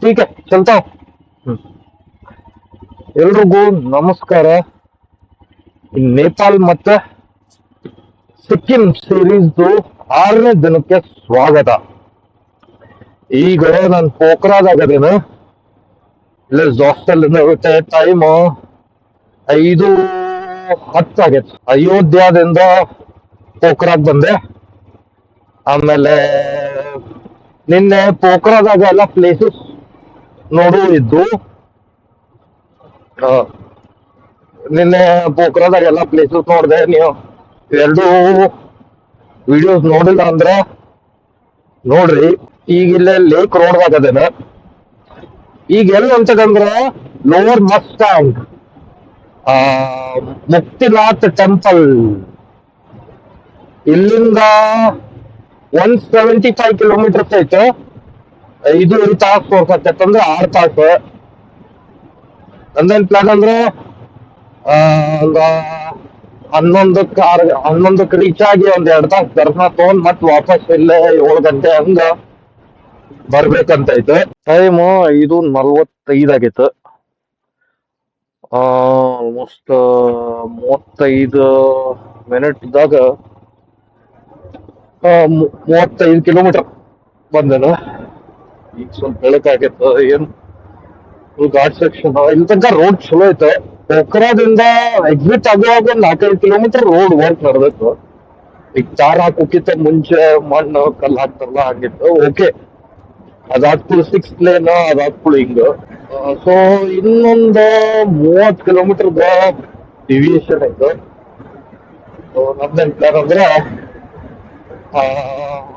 ठीक है चलता हूँ. ಎಲ್ರಿಗೂ ನಮಸ್ಕಾರ. ನೇಪಾಲ್ ಮತ್ತೆ ಸಿಕ್ಕಿಂ ಸೀರೀಸ್ 6ನೇ ದಿನಕ್ಕೆ ಸ್ವಾಗತ. ಈಗ ನಾನು ಪೋಖ್ರಾದಾಗದೇನು, ಇಲ್ಲ ಹಾಸ್ಟೆಲ್ ಟೈಮ್ 5:10 ಆಗೈತೆ. ಅಯೋಧ್ಯದಿಂದ ಪೋಖ್ರಾಗ್ ಬಂದೆ. ಆಮೇಲೆ ನಿನ್ನೆ ಪೋಖ್ರಾದಾಗ ಎಲ್ಲ ಪ್ಲೇಸಸ್ ನೋಡು ಇದ್ದು. ಆ, ನಿನ್ನೆ ಪೋಖ್ರಾದಾಗ ಎಲ್ಲ ಪ್ಲೇಸಸ್ ನೋಡಿದೆ. ನೀವು ಎರಡು ವಿಡಿಯೋಸ್ ನೋಡಿಲ್ಲ ಅಂದ್ರೆ ನೋಡ್ರಿ. ಈಗ ಇಲ್ಲೇ ಲೇಕ್ ರೋಡ್ದಾಗ ಅದೇನ. ಈಗ ಎಲ್ಲಿ ಅಂತಂದ್ರೆ ಲೋವರ್ ಮಸ್ಟ್ಯಾಂಗ್, ಆ ಮುಕ್ತಿನಾಥ್ ಟೆಂಪಲ್ ಇಲ್ಲಿಂದ 175 ಕಿಲೋಮೀಟರ್ಸ್ ಐತೆ. 5.5 ತಾಸು ತೋರ್ಸತ್ತಂದ್ರೆ 6 ತಾಸು. ನಂದೇನ್ ಪ್ಲಾನ್ ಅಂದ್ರೆ ಒಂದು 11ಕ್ಕೆ ರೀಚ್ ಆಗಿ ಒಂದ್ 2 ತಾಸು ದರ್ಶನ ತಗೊಂಡ್ ಮತ್ ವಾಪಸ್ ಇಲ್ಲೇ 7 ಗಂಟೆ ಹಂಗ ಬರ್ಬೇಕಂತ ಐತೆ. ಟೈಮ್ 5:45 ಆಗೈತೆ. ಆಲ್ಮೋಸ್ಟ್ 35 ಮಿನಿಟ್ದಾಗ 35 ಕಿಲೋಮೀಟರ್ ಬಂದೇನು. ಈಗ ಸ್ವಲ್ಪ ಬೆಳಕಾಗೈತೆ. ಏನ್ ಘಾಟ್ ಸೆಕ್ಷನ್ ಇಲ್ಲಿ ತನಕ ರೋಡ್ ಚಲೋ ಐತೆ. ಪೋಖ್ರಾದಿಂದ ಎಕ್ಸಿಟ್ ಆಗುವಾಗ 4-5 ಕಿಲೋಮೀಟರ್ ರೋಡ್ ವರ್ಕ್ ನಡೆದಿತ್ತು. ಈಗ ಚಾರ್ ಹಾಕೋಕ್ಕಿಂತ ಮುಂಚೆ ಮಣ್ಣು ಕಲ್ಲು ಹಾಕ್ತಾರಲ್ಲ ಹಂಗಿತ್ತು. ಓಕೆ, ಅದಾದ್ಕೂಲ 6 ಲೇನ್, ಅದಾದ್ಕೂಲ ಹಿಂಗ. ಸೊ ಇನ್ನೊಂದು 30 ಕಿಲೋಮೀಟರ್ ಡಿವಿಯೇಷನ್ ಐತೆ. ಸೊ ನಮ್ದೇನ್ ಪ್ಲಾನ್ ಅಂದ್ರೆ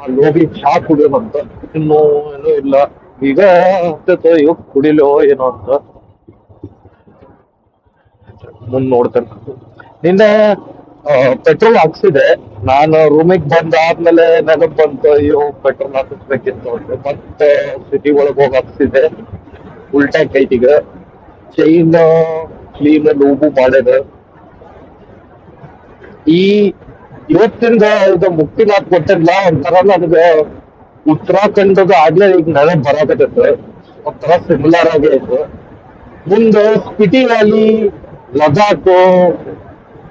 ಅಲ್ಲಿ ಹೋಗಿ ಚಹಾ ಕುಡಿಯೋಣಂತ. ಇನ್ನೂ ಏನೂ ಇಲ್ಲ. ಈಗ ಹತ್ತೈತೆ, ಇವಾಗ ಕುಡಿಲೋ ಏನೋ ಅಂತ ಮುಂದ್ ನೋಡ್ತೇನೆ. ನಿನ್ನೆ ಪೆಟ್ರೋಲ್ ಹಾಕ್ಸಿದೆ. ನಾನು ರೂಮಿಗೆ ಬಂದಾದ್ಮೇಲೆ ನೆನಪು ಬಂತು, ಅಯ್ಯೋ ಪೆಟ್ರೋಲ್ ಹಾಕಿಸ್ಬೇಕಿತ್ತು ಅಂತ. ಮತ್ತೆ ಸಿಟಿ ಒಳಗೆ ಹೋಗಿ ಹಾಕ್ಸಿದೆ. ಉಲ್ಟಾಕ್ ಐತಿ. ಈಗ ಚೈನ್ ಕ್ಲೀನ್ ಲೂಬು ಮಾಡ್ಯದ. ಈ ಇವತ್ತಿಂದ ಇದು ಮುಕ್ತಿನಾಥ್ ಗೊತ್ತಿಲ್ಲ, ಒಂಥರ ನನಗೆ ಉತ್ತರಾಖಂಡದ ಆಗ್ಲೇ ಈಗ ನೆನಪು ಬರಾಕತ್ತೈತೆ. ಒಂಥರ ಸಿಮಿಲರ್ ಆಗಿ ಐತೆ. ಮುಂದೆ ಸ್ಪಿಟಿ ವ್ಯಾಲಿ, ಲದಾಖ್,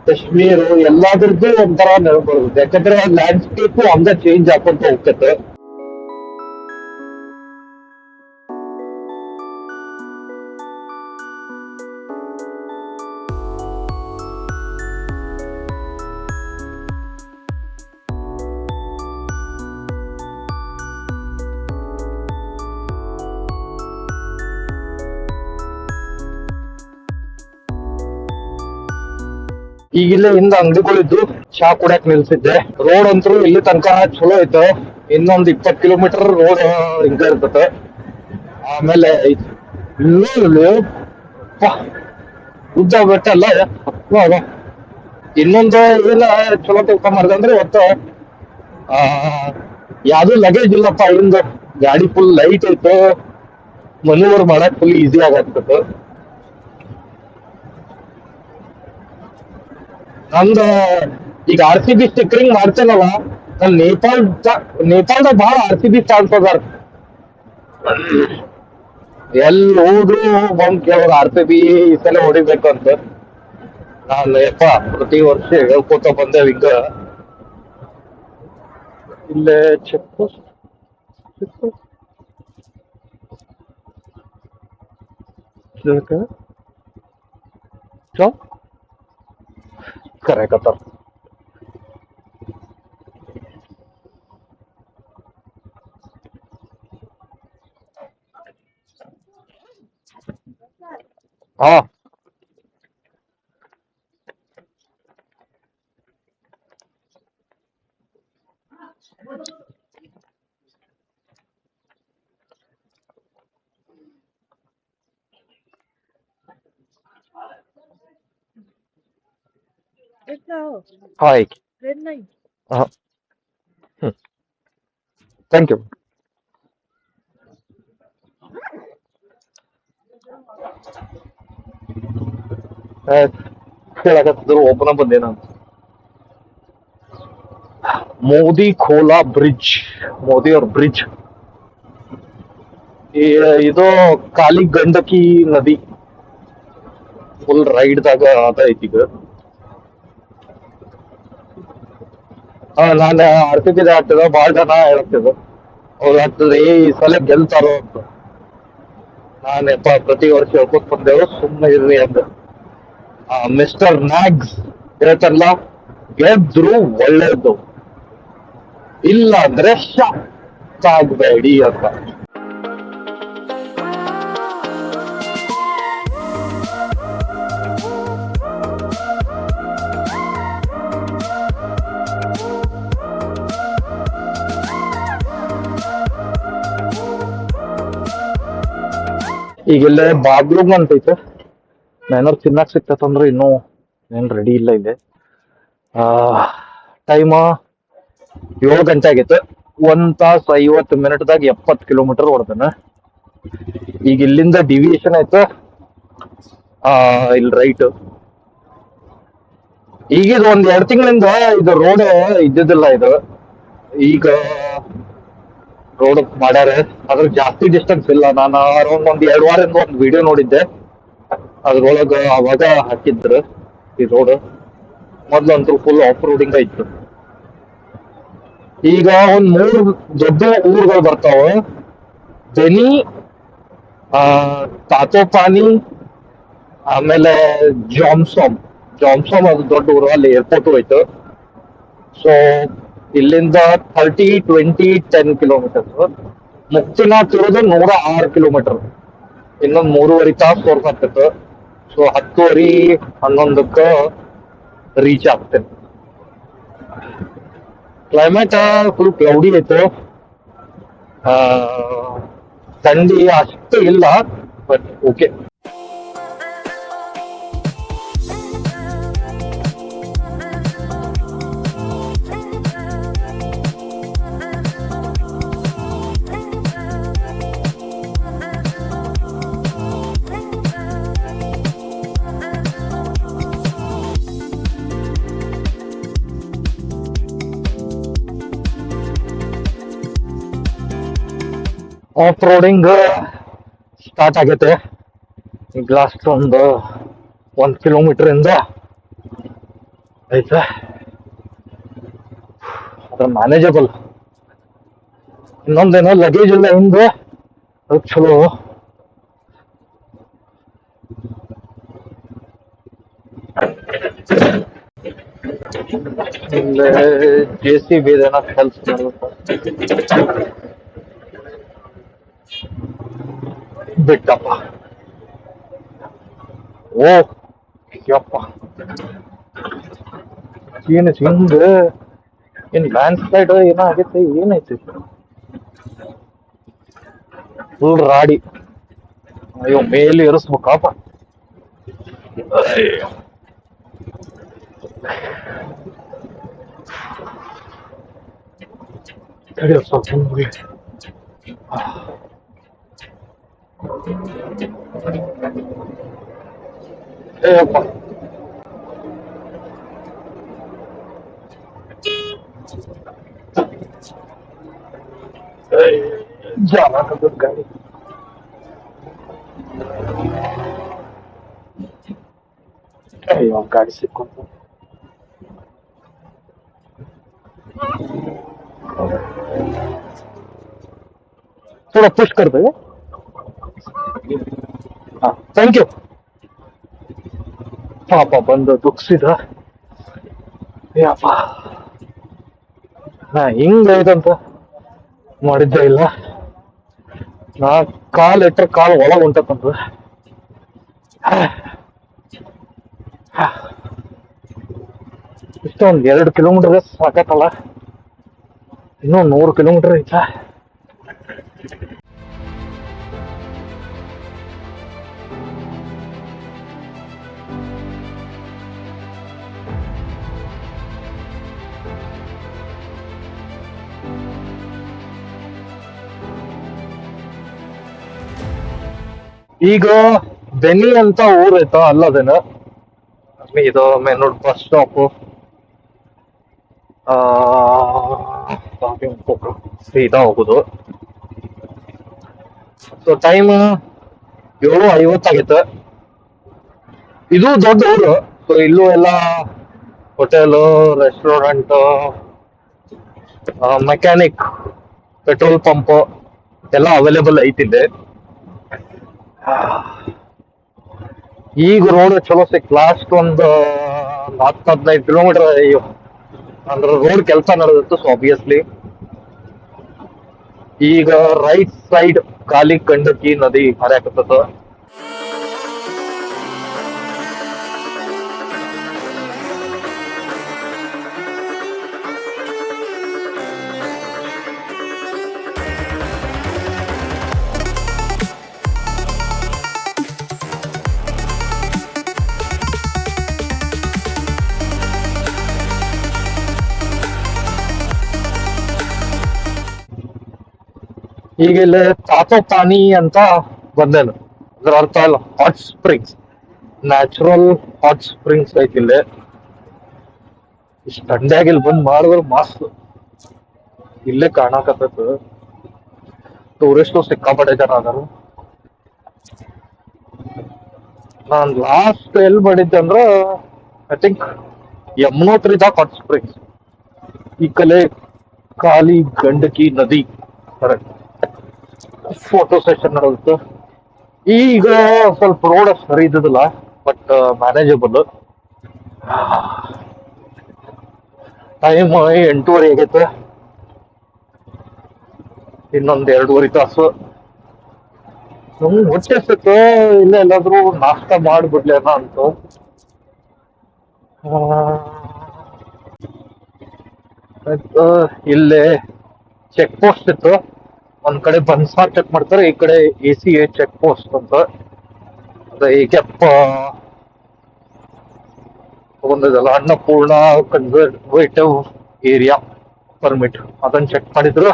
ಕಾಶ್ಮೀರ್ ಎಲ್ಲಾದ್ರದ್ದು ಒಂಥರ ನೆನಪು ಬರುತ್ತೆ. ಯಾಕಂದ್ರೆ ಲ್ಯಾಂಡ್ಸ್ಕೇಪ್ ಹಂಗ ಚೇಂಜ್ ಹಾಕೊಂತ ಹೋಗ್ತೈತೆ. ಈಗಿಲ್ಲೇ ಹಿಂದ ಅಂಗಡಿಗಳಿದ್ದು ಚಹಾ ಕುಡಿಯಕ್ ನಿಲ್ಸಿದ್ದೆ. ರೋಡ್ ಅಂತೂ ಇಲ್ಲಿ ತನಕ ಚಲೋ ಐತೆ. ಇನ್ನೊಂದ್ 20 ಕಿಲೋಮೀಟರ್ ರೋಡ್ ಹಿಂಗ ಇರ್ತತೆ. ಆಮೇಲೆ ಇಲ್ಲೇ ಉದ್ದ ಬೆಟ್ಟ ಅಲ್ಲ ಅವಾಗ. ಇನ್ನೊಂದು ಏನ ಚಲೋ ತಿಳ್ಕೊಂಬಾರ್ದು ಅಂದ್ರೆ ಇವತ್ತು ಯಾವ್ದು ಲಗೇಜ್ ಇಲ್ಲಪ್ಪ. ಹಿಂದ ಗಾಡಿ ಫುಲ್ ಲೈಟ್ ಐತೆ. ಮನೂವರ್ ಮಾಡಕ್ ಫುಲ್ ಈಸಿ ಆಗತ್ತೆ. ನಂದ ಈಗ RCB ಸ್ಟಿಕ್ಕರಿಂಗ್ ಮಾಡ್ತೇನಲ್ಲ, ನಾನ್ ನೇಪಾಳದಾಗ ಭಾಳ RCB ಫ್ಯಾನ್ಸ್ ಅದಾರ. ಎಲ್ಲಿ ಹೋದ್ರು ಬಂದ್ ಕೇಳೋರು RCB ಈ ಸಲ ಹೊಡಿಬೇಕು ಅಂತ. ನಾನು ಪ್ರತಿ ವರ್ಷ ಹೇಳ್ಕೊತ ಬಂದೇವ್ ಹಿಂಗ. ಇಲ್ಲೇ ಚೆಕ್ ಪೋಸ್ಟ್ ಕರೆಕತ್ತಾರ. ಹಾ, ಹಾಯ್. Thank you. ಹೇಳಕತ್ತಿದ್ರು ಒಬ್ಬನ ಬಂದೇನ. ಮೋದಿ ಖೋಲಾ ಬ್ರಿಡ್ಜ್, ಮೋದಿ ಅವ್ರ ಬ್ರಿಡ್ಜ್ ಇದು ಕಾಲಿ ಗಂಡಕಿ ನದಿ ಫುಲ್ ರೈಡ್ದಾಗ ಅದ ಐತಿ ಈಗ. ನಾನು ಆರ್‌ಸಿಬಿ ಆಗ್ತದ ಬಾಳ ಜನ ಹೇಳ್ತಿದ್ರು ಅವ್ರು ಆಗ್ತದೆ ಈ ಸಲ ಗೆಲ್ತಾರೋ ಅಂತ. ನಾನೆಪ್ಪ ಪ್ರತಿ ವರ್ಷ ಹೇಳ್ಕೊತ ಬಂದೆವು ಸುಮ್ಮನೆ ಇರ್ರಿ ಅಂತ. ಮಿಸ್ಟರ್ ನ್ಯಾಗ್ಸ್ ಹೇಳ್ತಾರಲ್ಲ, ಗೆದ್ರು ಒಳ್ಳೇದು, ಇಲ್ಲ ಅಂದ್ರೆ ಶಾಕ್ ಆಗ್ಬೇಡಿ ಅಂತ. ಈಗ ಇಲ್ಲೇ ಬಾಗ್ಲೂಗ್ ಅಂತೈತೆ, ಏನಾರು ತಿನ್ನಕ್ ಸಿಕ್ತಂದ್ರೆ ಇನ್ನೂ ಏನ್ ರೆಡಿ ಇಲ್ಲ ಇಲ್ಲಿ. ಟೈಮ್ 7 ಗಂಟೆ ಆಗೈತೆ. 1 ತಾಸು 50 ಮಿನಿಟ್ದಾಗ 70 ಕಿಲೋಮೀಟರ್ ಹೊಡ್ದನ. ಈಗ ಇಲ್ಲಿಂದ ಡಿವಿಯೇಷನ್ ಆಯ್ತು, ಇಲ್ಲಿ ರೈಟ್. ಈಗ ಇದು 1-2 ತಿಂಗಳಿಂದ ಇದು ರೋಡ್ ಇದ್ದಿದ್ದಿಲ್ಲ. ಇದು ಈಗ ರೋಡ್ ಮಾಡ್ಯಾರ, ಅದ್ರ ಜಾಸ್ತಿ ಡಿಸ್ಟೆನ್ಸ್ ಇಲ್ಲ. ನಾನು ಅರೌಂಡ್ 1-2 ವಾರದಿಂದ ಒಂದು ವಿಡಿಯೋ ನೋಡಿದ್ದೆ, ಅದ್ರೊಳಗ ಅವಾಗ ಹಾಕಿದ್ರು ಈ ರೋಡ್. ಮೊದ್ಲಂತೂ ಫುಲ್ ಆಫ್ ರೋಡಿಂಗ್ ಇತ್ತು. ಈಗ ಒಂದ್ 3 ದೊಡ್ಡ ಊರುಗಳು ಬರ್ತಾವ: ಬೆನಿ, ಆ ತಾತೋಪಾನಿ, ಆಮೇಲೆ ಜಾಮ್ಸಾಮ್. ಜಾಮ್ಸಾಮ್ ಅದು ದೊಡ್ಡ ಊರು, ಅಲ್ಲಿ ಏರ್ಪೋರ್ಟ್ ಹೋಯ್ತು. ಸೊ ಇಲ್ಲಿಂದ 30, 20, 10 ಕಿಲೋಮೀಟರ್ಸ್. ಮುಕ್ತಿನಾಥ್ ಇರೋದು 106 ಕಿಲೋಮೀಟರ್. ಇನ್ನೊಂದ್ 3.5 ತಾಸು ತೋರ್ಸಾಗ್ತಿತ್ತು. ಸೊ 10:30, 11ಕ್ಕ ರೀಚ್ ಆಗ್ತೇನೆ. ಕ್ಲೈಮೇಟ್ ಫುಲ್ ಕ್ಲೌಡಿ ಐತೆ, ಥಂಡಿ ಅಷ್ಟು ಇಲ್ಲ, but okay. Off roading start ಆಗೈತೆ. ಈಗ ಲಾಸ್ಟ್ ಒಂದು 1 ಕಿಲೋಮೀಟರ್ ಇಂದ ಐತೆ, ಅದ್ರ ಮ್ಯಾನೇಜಬಲ್. ಇನ್ನೊಂದೇನೋ ಲಗೇಜ್ ಇಲ್ಲ ಹಿಂದೆ, ಅದಕ್ಕೆ ಚಲೋ. JCB ಏನೋ ಕೆಲಸ ಬಿಟ್ಟಪ್ಪ. ಓ ಯಪ್ಪ, ಏನು ಹಿಂಗ ಏನ್ ಲ್ಯಾಂಡ್ ಸ್ಲೈಡ್ ಏನೋ ಆಗೈತೆ, ಏನೈತಿ ಫುಲ್ ರಾಡಿ. ಅಯ್ಯೋ, ಮೇಲೆ ಇರಿಸ್ಬೇಕಪ್ಪ. ತಡಿಯೋ ಸ್ವಲ್ಪ ಹೋಗಿ. ಏಯಪ್ಪ, ಜಾಗ ಗಾಡಿ. ಅಯ್ಯೋ, ಗಾಡಿ ಸಿಕ್ಕೊಂತ. थोड़ा पुश कर दो. हाँ, थैंक यू. ಪಾಪ ಬಂದು ದುಃಖಿಸಿದ. ಯಪ್ಪ, ನಾ ಹಿಂಗೈದಂತ ಮಾಡಿದ್ದೆ ಇಲ್ಲ. ನಾ ಕಾಲ್ ಇಟ್ರೆ ಕಾಲ್ ಒಳಗ್ ಹೊಂಟತ್ತಂತ. ಇಷ್ಟೊಂದ್ 2 ಕಿಲೋಮೀಟರ್ ಸಾಕತ್ತಲ್ಲ, ಇನ್ನೂ 100 ಕಿಲೋಮೀಟರ್ ಐತಾ. ಈಗ ಬೆನಿ ಅಂತ ಊರ್ ಐತ, ಅಲ್ಲದೇನ ಇದು ಮೇನ್ ಬಸ್ ಸ್ಟಾಪ್. ಸೀದಾ ಹೋಗುದು. ಸೊ ಟೈಮ್ 7:50 ಇದು ದೊಡ್ಡ ಊರು. ಸೊ ಇಲ್ಲೂ ಎಲ್ಲ hotel, restaurant, mechanic, petrol pump ಎಲ್ಲ ಅವೈಲೇಬಲ್ ಐತಿದೆ. ಈಗ ರೋಡ್ ಚಲೋ ಸಿಕ್ ಲಾಸ್ಟ್ ಒಂದು 10-15 ಕಿಲೋಮೀಟರ್ ಅಂದ್ರೆ ರೋಡ್ ಕೆಲಸ ನಡೆದಿತ್ತು. ಸೊ ಆಬ್ವಿಯಸ್ಲಿ ಈಗ ರೈಟ್ ಸೈಡ್ ಖಾಲಿ ಗಂಡಕಿ ನದಿ ಹರಿಯಾಕತ್ತದ. ಈಗ ಇಲ್ಲಿ ತಾತೋಪಾನಿ ಅಂತ ಬಂದೇನು, ಅದ್ರ ಅರ್ಥ ಅಲ್ಲ hot springs, natural hot springs ಐತಿ ಇಲ್ಲಿ. ಇಷ್ಟ ಥಂಡ್ಯಾಗಿ ಇಲ್ಲಿ ಬಂದ್ ಮಾಡಿದ್ರೆ ಮಸ್ತ್. ಇಲ್ಲೇ ಕಾಣಕತ್ತ ಟೂರಿಸ್ಟು ಸಿಕ್ಕಾಪಟ್ಟೆ ಜನ ಅದಾರ. ನಾನ್ ಲಾಸ್ಟ್ ಎಲ್ಲಿ ಮಾಡಿದ್ದೆ ಅಂದ್ರ ಐ ಥಿಂಕ್ ಯಮುನೋತ್ರಿದಾಗ ಹಾಟ್ ಸ್ಪ್ರಿಂಗ್ಸ್. ಈ ಕಲೆ ಖಾಲಿ ಗಂಡಕಿ ನದಿ ಕರೆಕ್ಟ್ ಫೋಟೋ ಸೆಷನ್ ನಡೆದಿತ್ತು. ಈಗ ಸ್ವಲ್ಪ ರೋಡ್ ಸರಿ ಇದ್ದಿದ್ದಿಲ್ಲ, ಬಟ್ ಮ್ಯಾನೇಜಬಲ್. ಟೈಮ್ 8:30 ಆಗೈತೆ. ಇನ್ನೊಂದ್ 2.5 ತಾಸು ಹೊಟ್ಟೆ ಸಿಕ್ಕ ಇಲ್ಲ ಎಲ್ಲಾದ್ರೂ ನಾಷ್ಟ ಮಾಡ್ಬಿಡ್ಲೇನ ಅಂತ. ಆ, ಆಯ್ತು, ಇಲ್ಲೇ ಚೆಕ್ ಪೋಸ್ಟ್ ಇತ್ತು. ಒಂದ್ ಕಡೆ ಬನ್ಸಾರ್ ಚೆಕ್ ಮಾಡ್ತಾರೆ, ಈ ಕಡೆ ACA ಚೆಕ್ ಪೋಸ್ಟ್ ಅಂತ. ಅದ ಏಕೆಪ್ಪ ತಗೊಂಡಿದ್ದಲ್ಲ, ಅನ್ನಪೂರ್ಣ ಕನ್ಸರ್ವೇಟಿವ್ ಏರಿಯಾ ಪರ್ಮಿಟ್, ಅದನ್ನ ಚೆಕ್ ಮಾಡಿದ್ರು.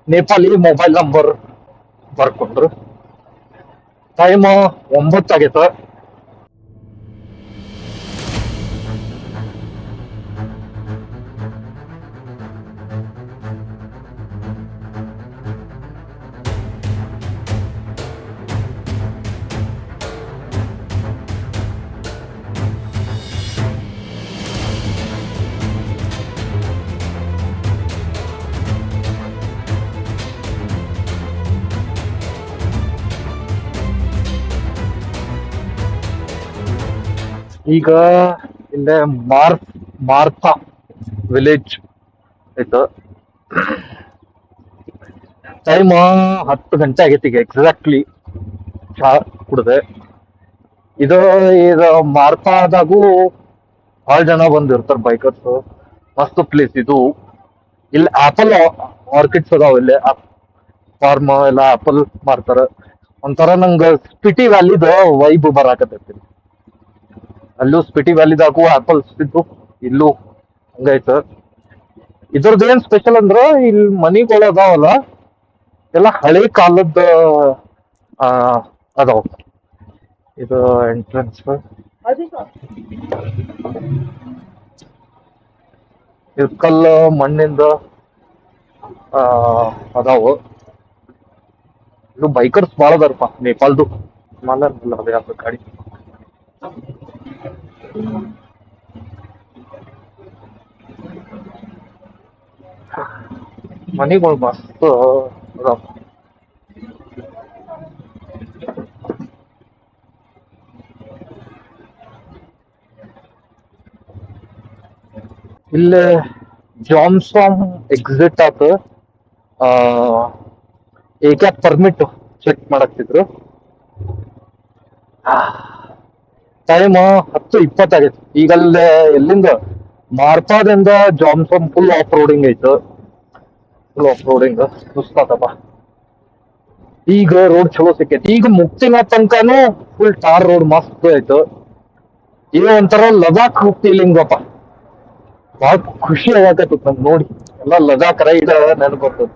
ನೇಪಾಳಿ ಮೊಬೈಲ್ ನಂಬರ್ ಬರ್ಕೊಂಡ್ರು. ಟೈಮ್ 9 ಆಗೈತೆ. ಈಗ ಇಲ್ಲೇ ಮಾರ್ತಾ ವಿಲೇಜ್ ಆಯ್ತು. ಟೈಮ್ 10 ಗಂಟೆ ಆಗೈತಿ ಈಗ ಎಕ್ಸಾಕ್ಟ್ಲಿ. ಚಾ ಕುಡ್ದೆ. ಇದು ಇದು ಮಾರ್ತಾದಾಗೂ ಭಾಳ ಜನ ಬಂದಿರ್ತಾರ ಬೈಕರ್ಸ್. ಮಸ್ತ್ ಪ್ಲೇಸ್ ಇದು. ಇಲ್ಲಿ ಆಪಲ್ ಆರ್ಕಿಡ್ಸ್ ಅದಾವ. ಇಲ್ಲಿ ಫಾರ್ಮ್ ಎಲ್ಲ ಆಪಲ್ ಮಾರ್ತಾರ. ಒಂಥರ ನಂಗ ಸ್ಪಿಟಿ ವ್ಯಾಲಿದ ವೈಬ್ ಬರಾಕತೈತಿ. ಅಲ್ಲೂ ಸ್ಪಿಟಿ ವ್ಯಾಲಿದಾಗೂ ಆಪಲ್ಸ್ ಇದ್ದು, ಇಲ್ಲೂ ಹಂಗೈತ. ಇದ್ರದ್ದು ಏನ್ ಸ್ಪೆಷಲ್ ಅಂದ್ರ ಇಲ್ಲಿ ಮನಿಗಳು ಅದಾವಲ್ಲ ಎಲ್ಲ ಹಳೆ ಕಾಲದ ಆ ಅದಾವ. ಇದು ಎಂಟ್ರೆನ್ಸ್. ಇದು ಕಲ್ಲು ಮಣ್ಣಿಂದ ಆ ಅದಾವು. ಇದು ಬೈಕರ್ಸ್ ಭಾಳ ಅದಾರಪ್ಪ ನೇಪಾಲ್ದು. ಮಾಲಲ್ಲ ಅದೇ ಯಾವ್ದು ಗಾಡಿ. ಮನಿಗಳು ಮಸ್ತ್ ಅದಾವ. ಇಲ್ಲೇ ಜಾನ್ಸಾಮ್ ಎಕ್ಸಿಟ್ ಆತ. ಆ ಏಕೆ ಪರ್ಮಿಟ್ ಚೆಕ್ ಮಾಡಕ್ತಿದ್ರು. ಟೈಮ್ 10:20 ಆಗೈತಿ. ಈಗಲ್ಲೇ ಎಲ್ಲಿಂದ ಮಾರ್ಪಾದಿಂದ ಜಾನ್ಸನ್ ಫುಲ್ ಆಫ್ ರೋಡಿಂಗ್ ಐತು. ಫುಲ್ ಆಫ್ ರೋಡಿಂಗ್ ಸುಸ್ತಾತಪ್ಪ. ಈಗ ರೋಡ್ ಚಲೋ ಸಿಕ್ಕೈತಿ. ಈಗ ಮುಕ್ತಿನಾಥ್ ತನಕನೂ ಫುಲ್ ಟಾರ್ ರೋಡ್ ಮಸ್ತ್ ಆಯ್ತು. ಈಗ ಒಂಥರ ಲದಾಖ್ ಫೀಲಿಂಗ್ ಅಪ್ಪ. ಭಾಳ ಖುಷಿ ಆಗಕತ್ತು ನಂಗೆ ನೋಡಿ. ಎಲ್ಲ ಲದಾಖ್ ರೈಡ್ ನೆನಪು ಬರ್ತದೆ.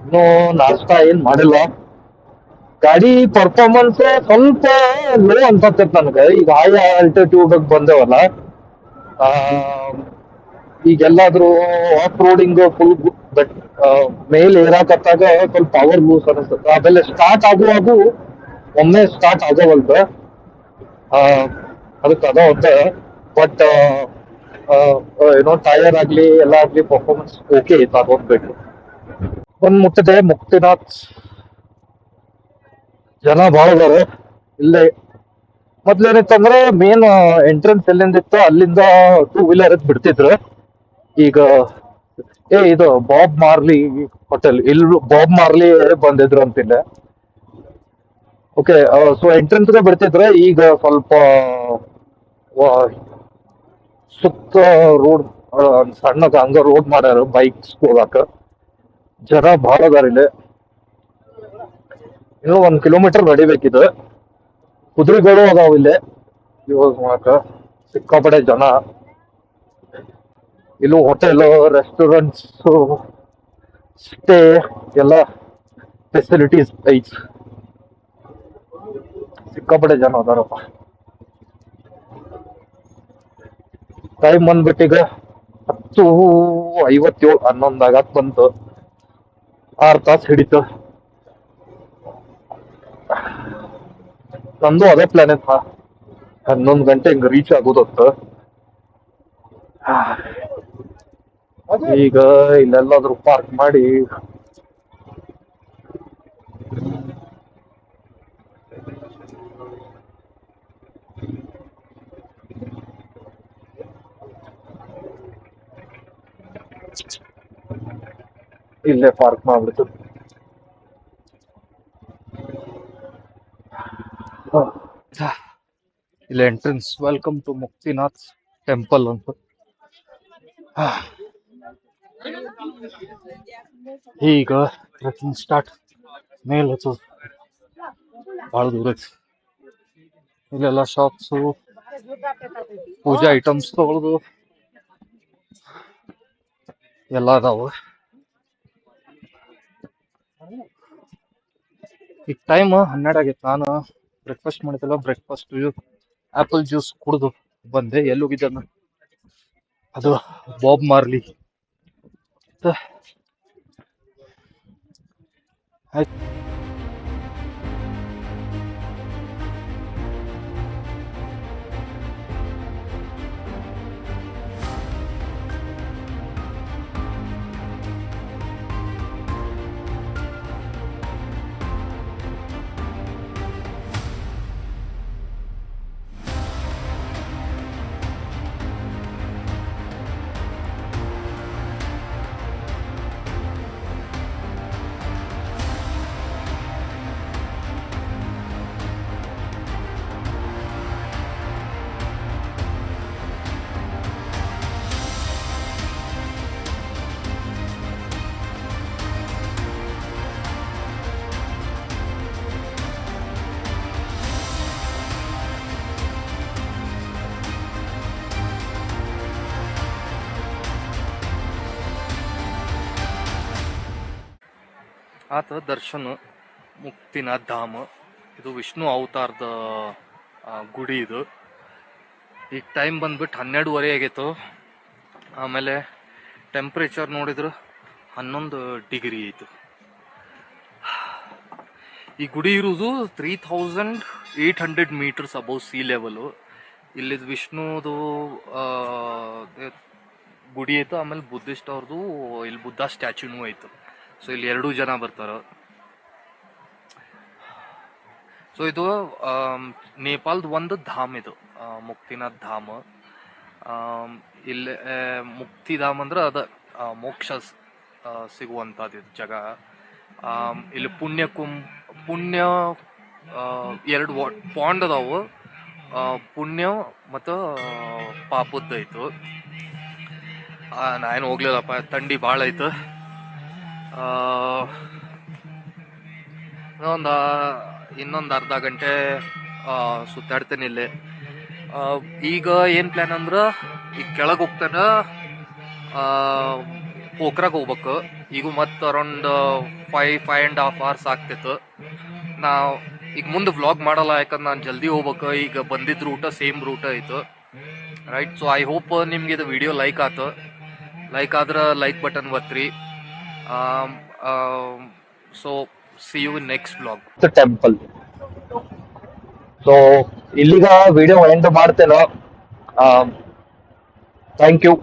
ಇನ್ನು ನಾಷ್ಟ ಏನ್ ಮಾಡಿಲ್ಲ. ಗಾಡಿ ಪರ್ಫಾರ್ಮೆನ್ಸ್ ಸ್ವಲ್ಪ ಲೋ ಅನ್ಸತ್ತೈತ್ ನನಗೆ. ಈಗ ಹೈ ಆಲ್ಟಿಟ್ಯೂಡ್ ಬಂದೇವಲ್ಲ, ಈಗೆಲ್ಲಾದ್ರೂ ಆಫ್ ರೋಡಿಂಗ್ ಫುಲ್ ಬಟ್ ಮೇಲೆ ಏರಾಕತ್ತಾಗ ಸ್ವಲ್ಪ ಪವರ್ ಲೂಸ್ ಅನಿಸ್ತದೆ. ಆಮೇಲೆ ಸ್ಟಾರ್ಟ್ ಆಗುವಾಗ ಒಮ್ಮೆ ಸ್ಟಾರ್ಟ್ ಆಗವಲ್ದ. ಅದಕ್ಕೆ ಅದ ಒಂದ. ಬಟ್ ಏನೋ ಟೈರ್ ಆಗ್ಲಿ ಎಲ್ಲ ಆಗ್ಲಿ ಪರ್ಫಾರ್ಮೆನ್ಸ್ ಓಕೆ ಐತೆ, ಅದೊಂದು ಬೇಕು. ಒಂದ್ ಮುಟ್ಟಿದೆ ಮುಕ್ತಿನಾಥ್. ಜನ ಭಾಳ ಅದಾರ ಇಲ್ಲೇ. ಮೊದ್ಲೇನಿತ್ತಂದ್ರೆ ಮೇನ್ ಎಂಟ್ರೆನ್ಸ್ ಎಲ್ಲಿಂದ ಇತ್ತು ಅಲ್ಲಿಂದ ಟೂ ವೀಲರ್ ಬಿಡ್ತಿದ್ರು. ಈಗ ಇದು ಬಾಬ್ ಮಾರ್ಲಿ ಹೋಟೆಲ್, ಇಲ್ಲಿ ಬಾಬ್ ಮಾರ್ಲಿ ಬಂದಿದ್ರು ಅಂತಿಲ್ಲ. ಓಕೆ, ಸೊ ಎಂಟ್ರೆನ್ಸ್ ಬಿಡ್ತಿದ್ರೆ. ಈಗ ಸ್ವಲ್ಪ ವ- ಸುತ್ತ ರೋಡ್, ಸಣ್ಣದ ಹಂಗ ರೋಡ್ ಮಾಡ್ಯಾರ ಬೈಕ್ಸ್ ಹೋಗಾಕ. ಜನ ಭಾಳ ಅದಾರ ಇಲ್ಲಿ. ಇನ್ನೂ 1 ಕಿಲೋಮೀಟರ್ ನಡಿಬೇಕಿದೆ. ಕುದುರೆಗಳು ಅದಾವ ಇಲ್ಲಿ ಯೂಸ್ ಮಾಡಕ. ಸಿಕ್ಕಾಪಡೆ ಜನ. ಇಲ್ಲೂ ಹೋಟೆಲ್, ರೆಸ್ಟೋರೆಂಟ್ಸ್, ಸ್ಟೇ ಎಲ್ಲ ಫೆಸಿಲಿಟೀಸ್ ಐತಿ. ಸಿಕ್ಕಾಪಡೆ ಜನ ಅದಾರಪ್ಪ. ಟೈಮ್ ಬಂದ್ಬಿಟ್ಟೀಗ 10:57, 11 ಆಗಕ್ ಬಂತು. 6 ತಾಸು ಹಿಡಿತು. ನಂದು ಅದೇ ಪ್ಲಾನ್ ಐತ, 11 ಗಂಟೆ ಹಿಂಗ ರೀಚ್ ಆಗೋದತ್ತ. ಈಗ ಇಲ್ಲೆಲ್ಲಾದ್ರೂ ಪಾರ್ಕ್ ಮಾಡಿ ಇಲ್ಲೇ ಪಾರ್ಕ್ ಮಾಡ್ಬಿಡ್ತು. ಇಲ್ಲ ಎಂಟ್ರೆನ್ಸ್, ವೆಲ್ಕಮ್ ಟು ಮುಕ್ತಿನಾಥ್ ಟೆಂಪಲ್ ಅಂತ. ಈಗ ಟ್ರೆಕ್ಕಿಂಗ್ ಸ್ಟಾರ್ಟ್. ಮೇಲೆ ಹತ್ತೋದು ಭಾಳ ದೂರ ಐತಿ. ಇಲ್ಲೆಲ್ಲ ಶಾಪ್ಸು, ಪೂಜಾ ಐಟಮ್ಸ್ ತಗೊಳ್ಳೋದು ಎಲ್ಲ ಅದಾವ. ಈಗ ಟೈಮ್ 12 ಆಗೈತೆ. ನಾನು ಬ್ರೇಕ್ಫಾಸ್ಟ್ ಮಾಡಿದ್ದೆಲ್ಲ, ಬ್ರೇಕ್ಫಾಸ್ಟ್ ಆಪಲ್ ಜ್ಯೂಸ್ ಕುಡಿದು ಬಂದೆ. ಎಲ್ಲಿ ಹೋಗಿದ್ದೆ ಅದು ಬಾಬ್ ಮಾರ್ಲಿ. ಆಯ್ತು. ಆತ ದರ್ಶನ್ ಮುಕ್ತಿನಾಥ್ ಧಾಮ. ಇದು ವಿಷ್ಣು ಅವತಾರದ ಗುಡಿ ಇದು. ಈಗ ಟೈಮ್ ಬಂದ್ಬಿಟ್ಟು 12:30 ಆಗೈತು. ಆಮೇಲೆ ಟೆಂಪ್ರೇಚರ್ ನೋಡಿದ್ರೆ 11 ಡಿಗ್ರಿ ಐತು. ಈ ಗುಡಿ ಇರುವುದು 3800 ಮೀಟರ್ಸ್ ಅಬೌವ್ ಸಿ ಲೆವೆಲು. ಇಲ್ಲಿದ್ ವಿಷ್ಣುದು ಗುಡಿ ಐತು. ಆಮೇಲೆ ಬುದ್ಧಿಸ್ಟ್ ಅವ್ರದ್ದು ಇಲ್ಲಿ ಬುದ್ಧ ಸ್ಟ್ಯಾಚ್ಯೂನು ಐತು. ಸೊ ಇಲ್ಲಿ 2 ಜನ ಬರ್ತಾರ. ಸೊ ಇದು ನೇಪಾಳದ ಒಂದು ಧಾಮ್ ಇದು, ಮುಕ್ತಿನಾಥ್ ಧಾಮ. ಇಲ್ಲಿ ಮುಕ್ತಿಧಾಮ್ ಅಂದ್ರೆ ಅದ ಮೋಕ್ಷ ಸಿಗುವಂತದ್ದು ಜಾಗ. ಇಲ್ಲಿ ಪುಣ್ಯ 2 ಪಾಂಡ್ ಅದಾವು. ಪುಣ್ಯ ಮತ್ತು ಪಾಪದ್ದೈತು. ನಾ ಏನು ಹೋಗ್ಲಿಲ್ಲಪ್ಪ, ಥಂಡಿ ಭಾಳ ಐತು. ಇನ್ನೊಂದು ಅರ್ಧ ಗಂಟೆ ಸುತ್ತಾಡ್ತೇನೆ ಇಲ್ಲಿ. ಈಗ ಏನು ಪ್ಲ್ಯಾನ್ ಅಂದ್ರೆ, ಈಗ ಕೆಳಗೆ ಹೋಗ್ತಾನೆ ಪೋಖ್ರಾಗ ಹೋಗ್ಬೇಕು. ಈಗ ಮತ್ತೆ ಅರೌಂಡ್ 5.5.5 hours ಆಗ್ತಿತ್ತು. ನಾವು ಈಗ ಮುಂದೆ ವ್ಲಾಗ್ ಮಾಡಲ್ಲ, ಯಾಕಂದ್ರೆ ನಾನು ಜಲ್ದಿ ಹೋಗ್ಬೇಕು. ಈಗ ಬಂದಿದ್ದ ರೂಟ ಸೇಮ್ ರೂಟ ಐತು, ರೈಟ್. ಸೊ ಐ ಹೋಪ್ ನಿಮ್ಗೆ ಇದು ವಿಡಿಯೋ ಲೈಕ್ ಆಯ್ತು. ಲೈಕ್ ಆದ್ರೆ ಲೈಕ್ ಬಟನ್ ಒತ್ತಿರಿ. So see you in next blog. Temple. So ಇಲ್ಲಿಗ ವಿಡಿಯೋ ಎಂಡ್ ಮಾಡ್ತೇನೆ. Thank you.